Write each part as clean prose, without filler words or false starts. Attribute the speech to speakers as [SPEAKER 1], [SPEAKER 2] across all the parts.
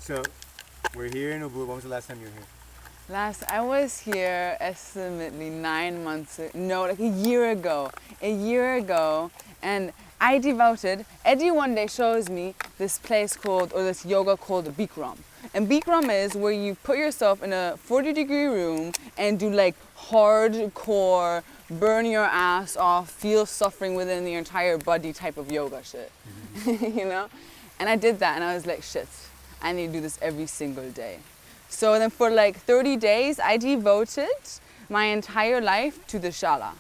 [SPEAKER 1] So we're here in UBUD. When was the last time you were here?
[SPEAKER 2] I was here estimately 9 months, no, like a year ago. And Eddie one day shows me this place called, or this yoga called Bikram. And Bikram is where you put yourself in a 40-degree room and do like hardcore, burn your ass off, feel suffering within the entire body type of yoga shit, you know? And I did that and I was like, shit, I need to do this every single day. So then for like 30 days, I devoted my entire life to the shala.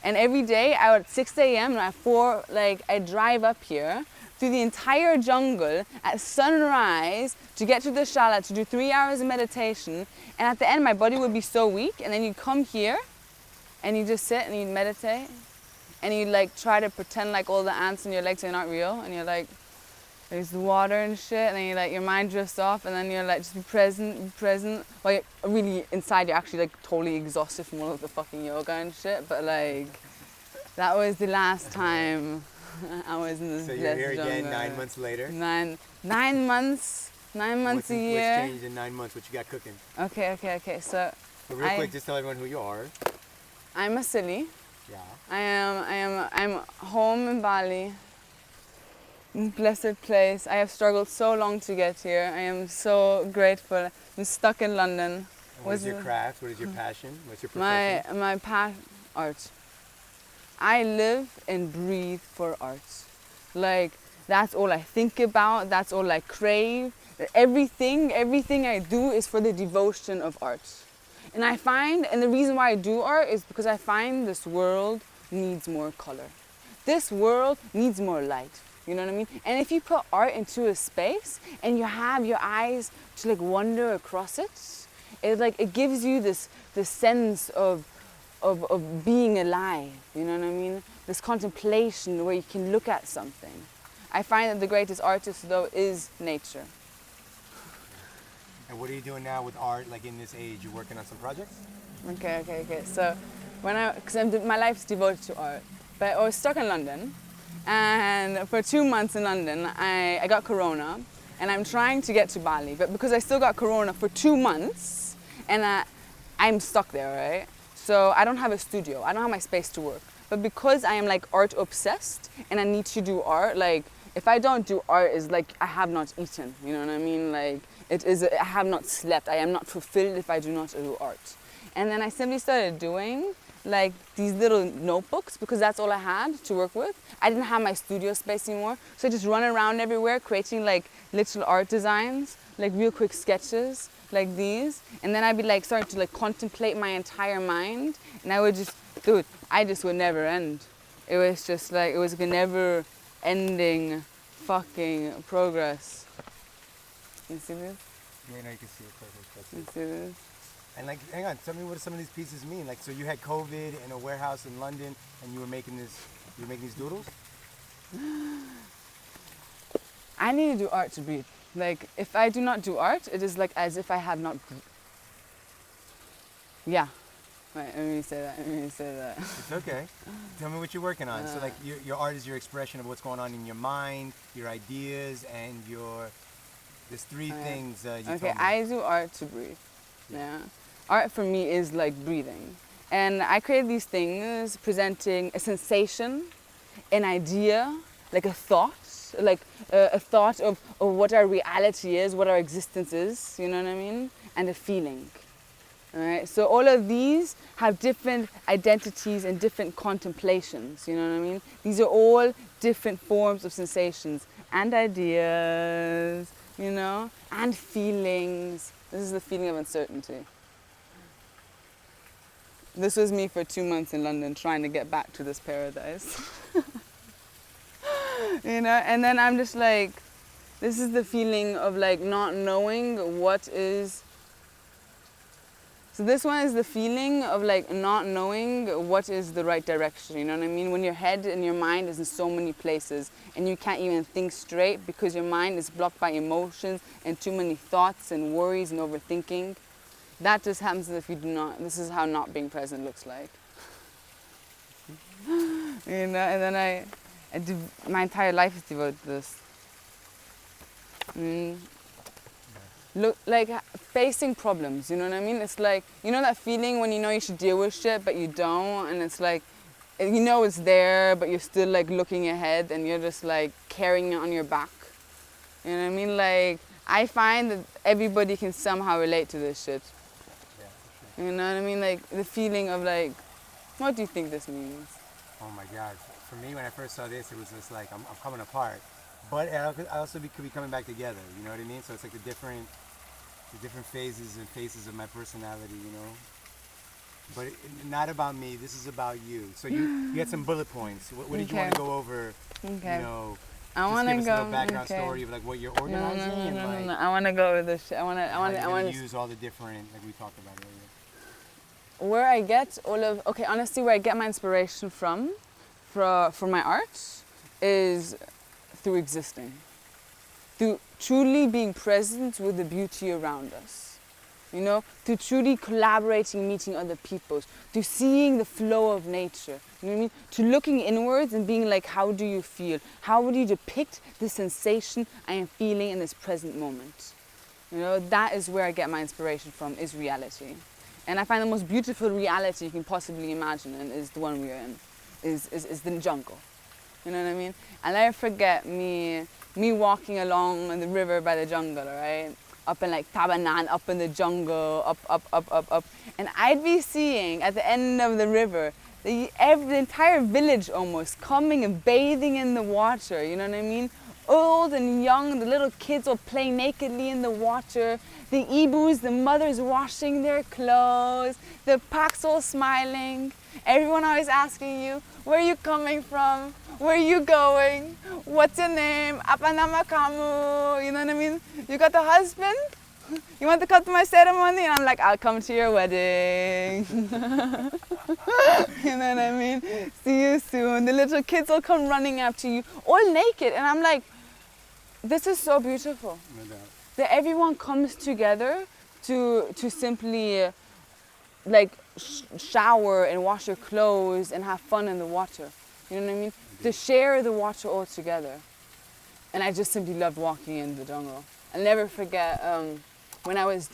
[SPEAKER 2] And every day, I would at 6 a.m. and at 4, I drive up here through the entire jungle at sunrise to get to the shala to do 3 hours of meditation. And at the end, my body would be so weak. And then you'd come here and you just sit and you'd meditate. And you'd like try to pretend like all the ants in your legs are not real. And you're like, there's the water and shit, and then you're like, your mind drifts off, and then you're like, just be present. Well, you're really inside, you're actually like totally exhausted from all of the fucking yoga and shit, but like, that was the last time I was in this
[SPEAKER 1] So
[SPEAKER 2] blessed
[SPEAKER 1] you're here again
[SPEAKER 2] jungle.
[SPEAKER 1] 9 months later?
[SPEAKER 2] Nine months a year.
[SPEAKER 1] What's changed in 9 months? What you got cooking?
[SPEAKER 2] Okay, so
[SPEAKER 1] real quick, just tell everyone who you are.
[SPEAKER 2] I'm a silly.
[SPEAKER 1] Yeah.
[SPEAKER 2] I'm home in Bali. Blessed place. I have struggled so long to get here. I am so grateful. I'm stuck in London.
[SPEAKER 1] What is your craft? What is your passion? What's your profession?
[SPEAKER 2] My passion, art. I live and breathe for art. Like, that's all I think about. That's all I crave. Everything I do is for the devotion of art. And I find, and the reason why I do art is because I find this world needs more color. This world needs more light. You know what I mean? And if you put art into a space and you have your eyes to like wander across it, it gives you this sense of being alive. You know what I mean? This contemplation where you can look at something. I find that the greatest artist though is nature.
[SPEAKER 1] And what are you doing now with art? Like in this age, you're working on some projects?
[SPEAKER 2] Okay. So my life's devoted to art, but I was stuck in London. And for 2 months in London, I got corona, and I'm trying to get to Bali. But because I still got corona for 2 months, and I'm stuck there, right? So I don't have a studio. I don't have my space to work. But because I am like art obsessed, and I need to do art, like if I don't do art, it's like I have not eaten. You know what I mean? Like I have not slept. I am not fulfilled if I do not do art. And then I simply started doing like these little notebooks because that's all I had to work with. I didn't have my studio space anymore, so I just run around everywhere creating like little art designs, like real quick sketches like these, and then I'd be like starting to like contemplate my entire mind, and I would just, dude, I just would never end. It was just like, it was a never ending fucking progress. You see this?
[SPEAKER 1] Yeah, no, you can see it perfect.
[SPEAKER 2] You see this?
[SPEAKER 1] And like, hang on, tell me what some of these pieces mean. Like, so you had COVID in a warehouse in London, and you were making these doodles?
[SPEAKER 2] I need to do art to breathe. Like, if I do not do art, it is like as if I have not. Yeah. Wait, let me say that.
[SPEAKER 1] It's okay. Tell me what you're working on. So like, your art is your expression of what's going on in your mind, your ideas, and there's three things you told me.
[SPEAKER 2] I do art to breathe. Yeah. Art for me is like breathing. And I create these things presenting a sensation, an idea, like a thought of what our reality is, what our existence is, you know what I mean? And a feeling. All right? So all of these have different identities and different contemplations, you know what I mean? These are all different forms of sensations and ideas, you know, and feelings. This is the feeling of uncertainty. This was me for 2 months in London trying to get back to this paradise. You know, and then I'm just like, this is the feeling of like not knowing what is. So this one is the feeling of like not knowing what is the right direction, you know what I mean? When your head and your mind is in so many places and you can't even think straight because your mind is blocked by emotions and too many thoughts and worries and overthinking. That just happens if you do not, this is how not being present looks like. You know, and then my entire life is devoted to this. look like facing problems, you know what I mean? It's like, you know that feeling when you know you should deal with shit but you don't, and it's like, you know it's there but you're still like looking ahead and you're just like carrying it on your back. You know what I mean? Like, I find that everybody can somehow relate to this shit.
[SPEAKER 1] Yeah, for sure.
[SPEAKER 2] You know what I mean? Like the feeling of like, what do you think this means?
[SPEAKER 1] Oh my God. For me, when I first saw this, it was just like, I'm coming apart. But I also could be coming back together, you know what I mean? So it's like the different phases and faces of my personality, you know? But not about me, this is about you. So you had some bullet points. What did you want to go over,
[SPEAKER 2] Okay.
[SPEAKER 1] you know?
[SPEAKER 2] I want to
[SPEAKER 1] give us
[SPEAKER 2] go.
[SPEAKER 1] a little background
[SPEAKER 2] Okay.
[SPEAKER 1] story of like what you're organizing and like
[SPEAKER 2] No. I want to go with this shit. I want
[SPEAKER 1] to
[SPEAKER 2] to
[SPEAKER 1] use all the different, like we talked about earlier.
[SPEAKER 2] where I get all of, okay, honestly, where I get my inspiration from, for my art, is through existing. Through truly being present with the beauty around us. You know, through truly collaborating, meeting other people, through seeing the flow of nature, you know what I mean? To looking inwards and being like, how do you feel? How would you depict the sensation I am feeling in this present moment? You know, that is where I get my inspiration from, is reality. And I find the most beautiful reality you can possibly imagine and is the one we're in, is the jungle. You know what I mean? I'll never forget me walking along the river by the jungle, right? Up in like Tabanan, up in the jungle, up. And I'd be seeing at the end of the river, the entire village almost coming and bathing in the water, you know what I mean? Old and young, the little kids all playing nakedly in the water, the ibus, the mothers washing their clothes, the paks all smiling, everyone always asking you, where are you coming from? Where are you going? What's your name? Apa nama kamu? You know what I mean? You got a husband? You want to come to my ceremony? And I'm like, I'll come to your wedding. You know what I mean? See you soon. The little kids will come running up to you, all naked. And I'm like, this is so beautiful.
[SPEAKER 1] No doubt.
[SPEAKER 2] That everyone comes together to simply like shower and wash your clothes and have fun in the water. You know what I mean? To share the water all together. And I just simply loved walking in the jungle. I'll never forget when I was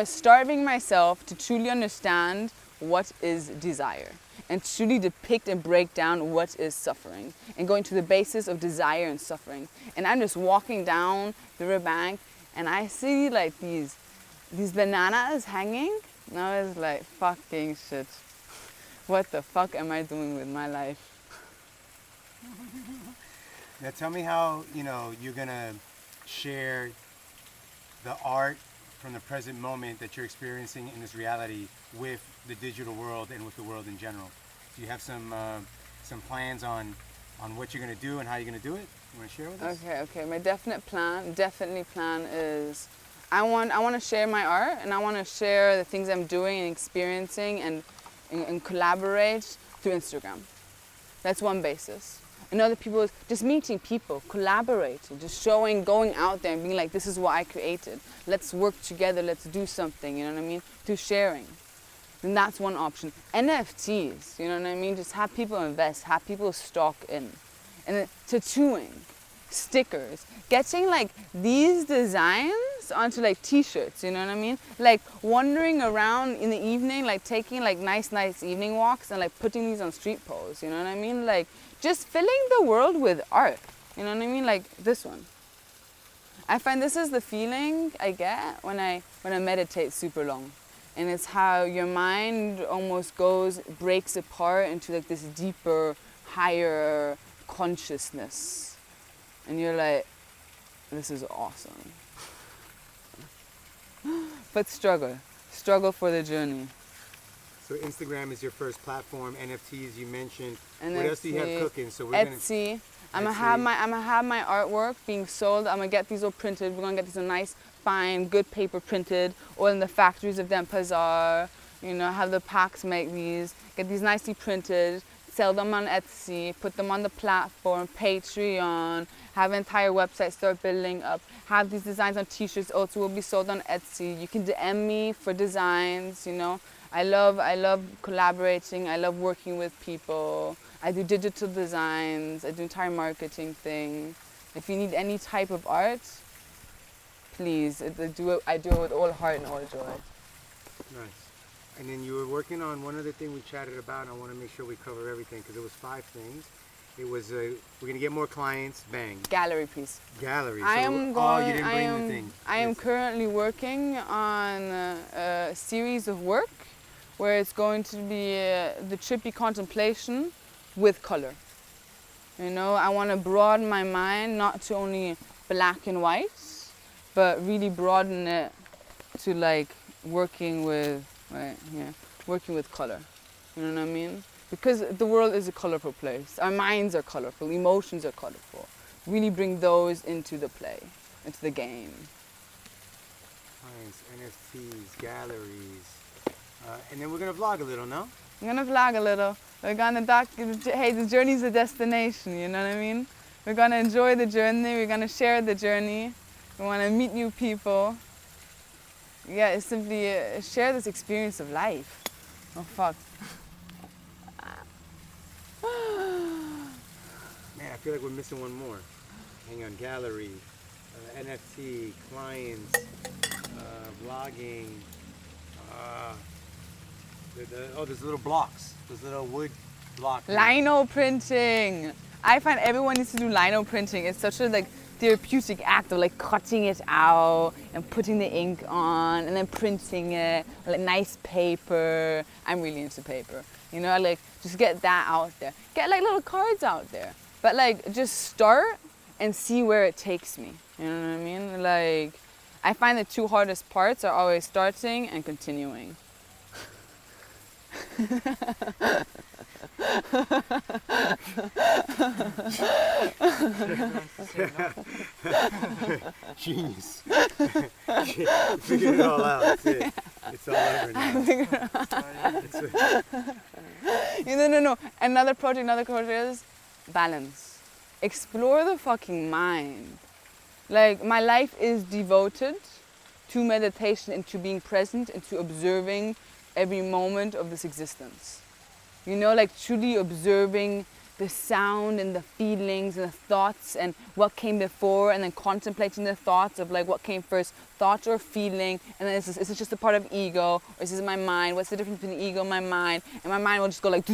[SPEAKER 2] starving myself to truly understand what is desire and truly depict and break down what is suffering and going to the basis of desire and suffering. And I'm just walking down the riverbank and I see like these bananas hanging and I was like, fucking shit. What the fuck am I doing with my life?
[SPEAKER 1] Now tell me how, you know, you're gonna share the art from the present moment that you're experiencing in this reality with the digital world and with the world in general. Do you have some plans on what you're gonna do and how you're gonna do it? You wanna share with us?
[SPEAKER 2] Okay. My definite plan is I want to share my art and I want to share the things I'm doing and experiencing and collaborate through Instagram. That's one basis. Another people is just meeting people, collaborating, just showing, going out there and being like, this is what I created. Let's work together, let's do something, you know what I mean? Through sharing. And that's one option. NFTs, you know what I mean? Just have people invest, have people stock in. And then tattooing, stickers, getting like these designs onto like t-shirts, you know what I mean? Like wandering around in the evening, like taking like nice evening walks and like putting these on street poles, you know what I mean? Like just filling the world with art, you know what I mean? Like this one. I find this is the feeling I get when I meditate super long. And it's how your mind almost breaks apart into like this deeper, higher consciousness. And you're like, this is awesome. But struggle for the journey.
[SPEAKER 1] So Instagram is your first platform. NFTs you mentioned.
[SPEAKER 2] NFT,
[SPEAKER 1] what else do you have cooking? So we're
[SPEAKER 2] Etsy. I'm gonna have my artwork being sold. I'm gonna get these all printed. We're gonna get these all nice, fine, good paper printed, all in the factories of Denpasar. You know, have the packs make these, get these nicely printed, sell them on Etsy, put them on the platform, Patreon, have an entire website start building up, have these designs on t-shirts also will be sold on Etsy. You can DM me for designs, you know. I love collaborating, I love working with people. I do digital designs, I do entire marketing thing. If you need any type of art, please. I do it with all heart and all joy.
[SPEAKER 1] Nice. And then you were working on one other thing we chatted about, and I want to make sure we cover everything because it was 5 things. It was we're gonna get more clients. Bang.
[SPEAKER 2] Gallery piece.
[SPEAKER 1] Gallery.
[SPEAKER 2] I
[SPEAKER 1] So
[SPEAKER 2] am
[SPEAKER 1] oh,
[SPEAKER 2] going.
[SPEAKER 1] you didn't bring the thing.
[SPEAKER 2] I am currently working on a series of work where it's going to be the trippy contemplation with color. You know, I want to broaden my mind, not to only black and white, but really broaden it to like working with working with color. You know what I mean? Because the world is a colorful place. Our minds are colorful, emotions are colorful. Really bring those into the play, into the game.
[SPEAKER 1] Nice. NFTs, galleries, and then we're gonna vlog a little, no?
[SPEAKER 2] I'm gonna vlog a little. We're gonna hey, the journey's a destination, you know what I mean? We're gonna enjoy the journey, we're gonna share the journey. We wanna meet new people. Yeah, it's simply share this experience of life. Oh fuck.
[SPEAKER 1] Man, I feel like we're missing one more. Hang on, gallery, NFT, clients, vlogging. There's little blocks. Those little wood blocks.
[SPEAKER 2] Lino printing. I find everyone needs to do lino printing. It's such a like therapeutic act of like cutting it out and putting the ink on and then printing it, like nice paper. I'm really into paper. You know, like just get that out there. Get like little cards out there. But like just start and see where it takes me. You know what I mean? Like I find the 2 hardest parts are always starting and continuing.
[SPEAKER 1] Genius. You figured it all out. That's it. It's all over now.
[SPEAKER 2] No. Another project is balance. Explore the fucking mind. Like my life is devoted to meditation and to being present and to observing every moment of this existence. You know, like truly observing the sound and the feelings and the thoughts and what came before, and then contemplating the thoughts of like what came first, thought or feeling, and then is this just a part of ego, or is this my mind? What's the difference between ego and my mind? And my mind will just go like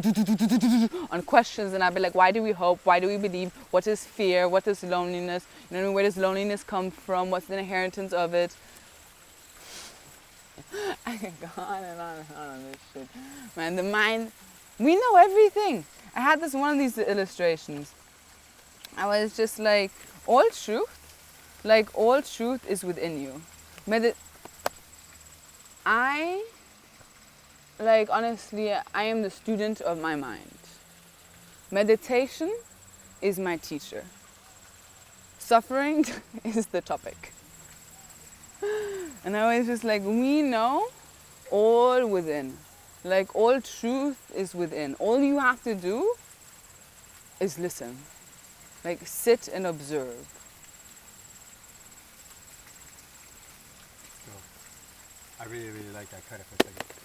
[SPEAKER 2] on questions, and I'll be like, why do we hope? Why do we believe? What is fear? What is loneliness? You know what I mean? Where does loneliness come from? What's the inheritance of it? I can go on and on this shit. Man, the mind, we know everything. I had this one of these illustrations. I was just like, all truth is within you. Honestly, I am the student of my mind. Meditation is my teacher. Suffering is the topic. And I was just like, we know all within. Like all truth is within. All you have to do is listen. Like sit and observe.
[SPEAKER 1] I really like that. Cut it for a second.